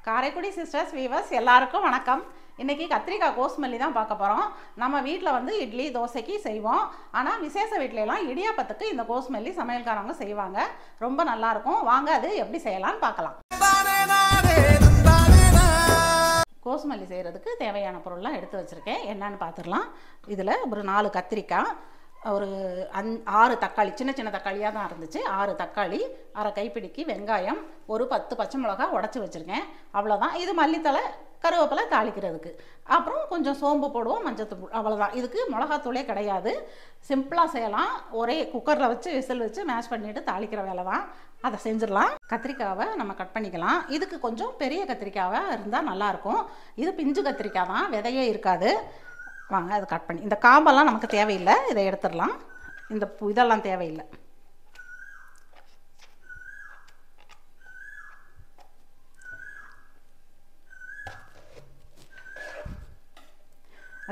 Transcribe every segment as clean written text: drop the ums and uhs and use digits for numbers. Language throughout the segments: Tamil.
காரைக்குடி சிஸ்டர்ஸ் வீவர்ஸ் எல்லாருக்கும் வணக்கம். இன்றைக்கி கத்திரிக்காய் கோஸ்மல்லி தான் பார்க்க போகிறோம். நம்ம வீட்டில் வந்து இட்லி தோசைக்கு செய்வோம். ஆனால் விசேஷ வீட்டிலலாம் இடியாப்பத்துக்கு இந்த கோஸ்மல்லி சமையல்காரவங்க செய்வாங்க. ரொம்ப நல்லாயிருக்கும். வாங்க அது எப்படி செய்யலாம்னு பார்க்கலாம். கோஸ்மல்லி செய்கிறதுக்கு தேவையான பொருள்லாம் எடுத்து வச்சுருக்கேன். என்னன்னு பார்த்துடலாம். இதில் ஒரு 4 கத்திரிக்காய், ஒரு 6 தக்காளி, சின்ன சின்ன தக்காளியாக தான் இருந்துச்சு. 6 தக்காளி, அரை கைப்பிடிக்கு வெங்காயம், ஒரு 10 பச்சை மிளகா உடச்சி வச்சுருக்கேன். அவ்வளோதான். இது மல்லித்தலை, கருவேப்பிலை தாளிக்கிறதுக்கு. அப்புறம் கொஞ்சம் சோம்பு போடுவோம், மஞ்சத்தூள், அவ்வளோதான். இதுக்கு மிளகாத்தூளே கிடையாது. சிம்பிளாக செய்யலாம். ஒரே குக்கரில் வச்சு விசில் வச்சு மேஷ் பண்ணிவிட்டு தாளிக்கிற வேலை தான். அதை செஞ்சிடலாம். கத்திரிக்காவை நம்ம கட் பண்ணிக்கலாம். இதுக்கு கொஞ்சம் பெரிய கத்திரிக்காவாக இருந்தால் நல்லாயிருக்கும். இது பிஞ்சு கத்திரிக்காய் தான், விதையே இருக்காது. வாங்க அதை கட் பண்ணி, இந்த காம்பெல்லாம் நமக்கு தேவையில்லை, இதை எடுத்துடலாம். இந்த இதெல்லாம் தேவையில்லை.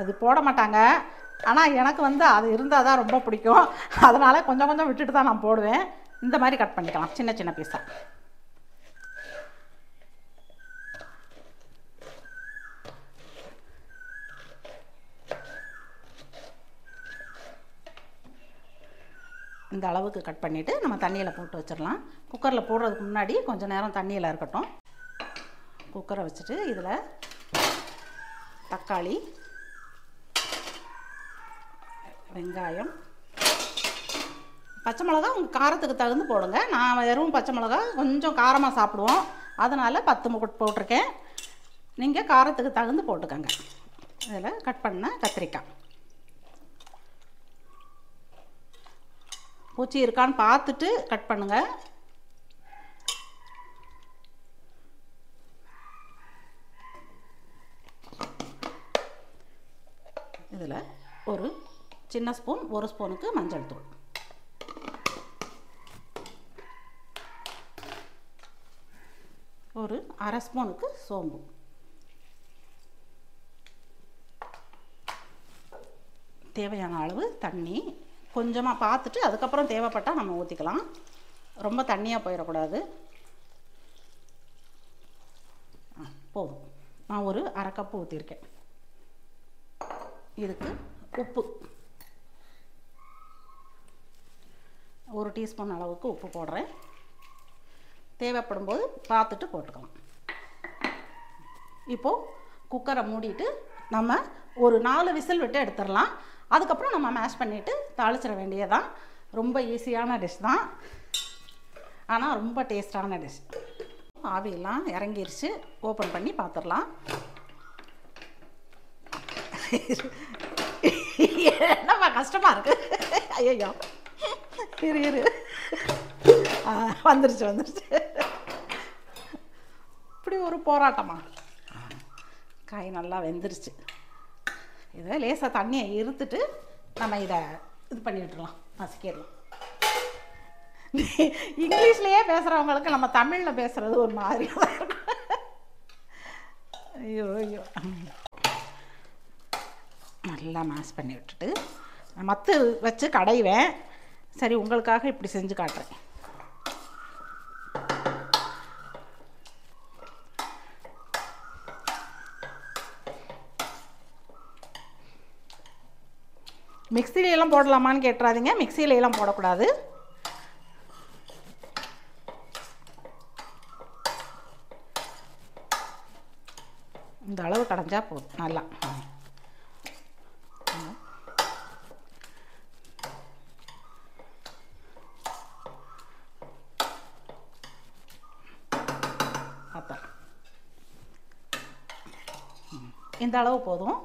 அது போட மாட்டாங்க, ஆனால் எனக்கு வந்து அது இருந்தால் தான் ரொம்ப பிடிக்கும். அதனால் கொஞ்சம் கொஞ்சம் விட்டுட்டு தான் நான் போடுவேன். இந்த மாதிரி கட் பண்ணிக்கலாம், சின்ன சின்ன பீஸாக. இந்த அளவுக்கு கட் பண்ணிவிட்டு நம்ம தண்ணியில் போட்டு வச்சிடலாம். குக்கரில் போடுறதுக்கு முன்னாடி கொஞ்சம் நேரம் தண்ணியில் இருக்கட்டும். குக்கரை வச்சுட்டு இதில் தக்காளி, வெங்காயம், பச்சை மிளகா உங்கள் காரத்துக்கு தகுந்து போடுங்க. நான் வெறும் பச்சை மிளகா கொஞ்சம் காரமாக சாப்பிடுவோம், அதனால் 10 போட்டிருக்கேன். நீங்கள் காரத்துக்கு தகுந்து போட்டுக்கோங்க. இதில் கட் பண்ண கத்திரிக்காய், பூச்சி இருக்கான்னு பார்த்துட்டு கட் பண்ணுங்கள். இதில் ஒரு சின்ன ஸ்பூன், 1 ஸ்பூனுக்கு மஞ்சள் தூள், ஒரு அரை ஸ்பூனுக்கு சோம்பு, தேவையான அளவு தண்ணி கொஞ்சமாக பார்த்துட்டு அதுக்கப்புறம் தேவைப்பட்டால் நம்ம ஊற்றிக்கலாம். ரொம்ப தண்ணியாக போயிடக்கூடாது. போதும். நான் ஒரு அரை கப்பு ஊற்றிருக்கேன். இதுக்கு உப்பு, 1 டீஸ்பூன் அளவுக்கு உப்பு போடுறேன். தேவைப்படும் போது பார்த்துட்டு போட்டுக்கலாம். இப்போது குக்கரை மூடிட்டு நம்ம ஒரு 4 விசில் விட்டு எடுத்துடலாம். அதுக்கப்புறம் நம்ம மேஷ் பண்ணிவிட்டு தாளிச்சிட வேண்டியதான். ரொம்ப ஈஸியான டிஷ் தான், ஆனால் ரொம்ப டேஸ்டான டிஷ். ஆவியெல்லாம் இறங்கிருச்சு. ஓப்பன் பண்ணி பார்த்துடலாம். என்னப்பா கஷ்டமாக இருக்குது? ஐயோ, இரு வந்துருச்சு. இப்படி ஒரு போராட்டமா? காய் நல்லா வெந்துருச்சு. இதை லேசாக தண்ணியை இருத்துட்டு நம்ம இதை இது பண்ணி விட்டுடலாம், நசுக்கிடலாம். இங்கிலீஷ்லேயே பேசுகிறவங்களுக்கு நம்ம தமிழில் பேசுகிறது ஒரு மாதிரியாக தான் இருக்கும். ஐயோ, நல்லா மேஷ் பண்ணி விட்டுட்டு மத்து வச்சு கடைவேன். சரி, உங்களுக்காக இப்படி செஞ்சு காட்டுறேன். மிக்சியிலெல்லாம் போடலாமான்னு கேட்டுறாதீங்க. மிக்சியிலெல்லாம் போடக்கூடாது. இந்த அளவு கடைஞ்சா போதும். நல்லா இந்த அளவு போதும்.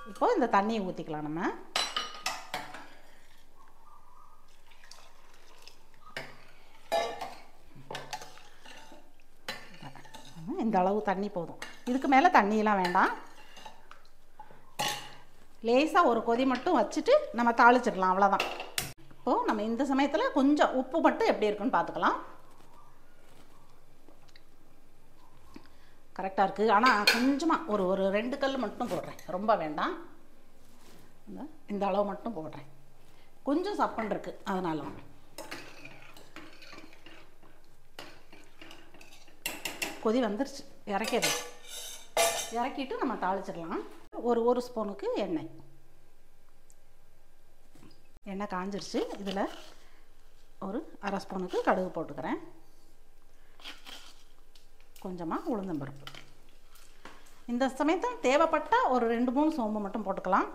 இப்போது இந்த தண்ணியை ஊற்றிக்கலாம். நம்ம இந்த அளவு தண்ணி போதும். இதுக்கு மேலே தண்ணியெல்லாம் வேண்டாம். லேசாக ஒரு கொதி மட்டும் வச்சுட்டு நம்ம தாளிச்சிடலாம், அவ்வளோதான். இப்போது நம்ம இந்த சமயத்தில் கொஞ்சம் உப்பு மட்டும் எப்படி இருக்குன்னு பார்த்துக்கலாம். கரெக்டாக இருக்குது. ஆனால் கொஞ்சமாக ஒரு 2 கல் மட்டும் போடுறேன், ரொம்ப வேண்டாம். இந்த அளவு மட்டும் போடுறேன். கொஞ்சம் சப்பன் இருக்குது, அதனால. கொதி வந்துருச்சு. இறக்கிட்டு நம்ம தாளிச்சிடலாம். ஒரு ஸ்பூனுக்கு எண்ணெய் காஞ்சிருச்சு. இதில் ஒரு அரை ஸ்பூனுக்கு கடுகு போட்டுக்கிறேன். கொஞ்சமாக உளுந்தம்பருப்பு. இந்த சமயத்தில் தேவைப்பட்டால் ஒரு 2-3 சோம்பு மட்டும் போட்டுக்கலாம்.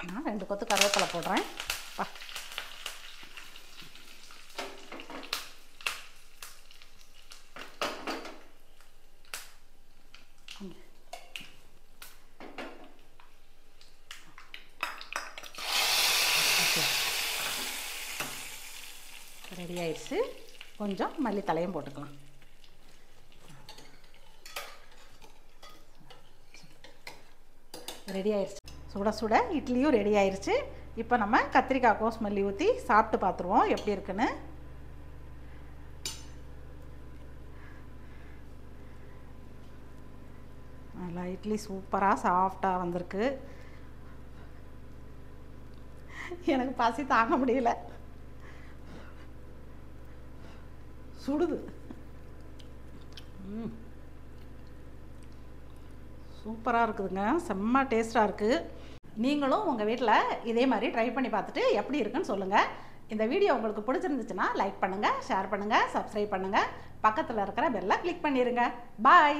நான் 2 கொத்து கருவேப்பிலை போடுறேன். ரெடி ஆயிடுச்சு. கொஞ்சம் மல்லித்தலையும் போட்டுக்கலாம். ரெடி ஆயிடுச்சு. சுட சுட இட்லியும் ரெடி ஆயிடுச்சு. இப்போ நம்ம கத்திரிக்காய் கோஸ்மல்லி ஊற்றி சாப்பிட்டு பார்த்துருவோம் எப்படி இருக்குன்னு. நல்லா இட்லி சூப்பராக சாஃப்டாக வந்திருக்கு. எனக்கு பசி தாங்க முடியல, சுடுது. சூப்பராக இருக்குதுங்க, செம்ம டேஸ்ட்டாக இருக்குது. நீங்களும் உங்கள் வீட்டில் இதே மாதிரி ட்ரை பண்ணி பார்த்துட்டு எப்படி இருக்குன்னு சொல்லுங்கள். இந்த வீடியோ உங்களுக்கு பிடிச்சிருந்துச்சுன்னா லைக் பண்ணுங்கள், ஷேர் பண்ணுங்கள், சப்ஸ்கிரைப் பண்ணுங்கள். பக்கத்தில் இருக்கிற பெல்லை கிளிக் பண்ணிடுங்க. பாய்.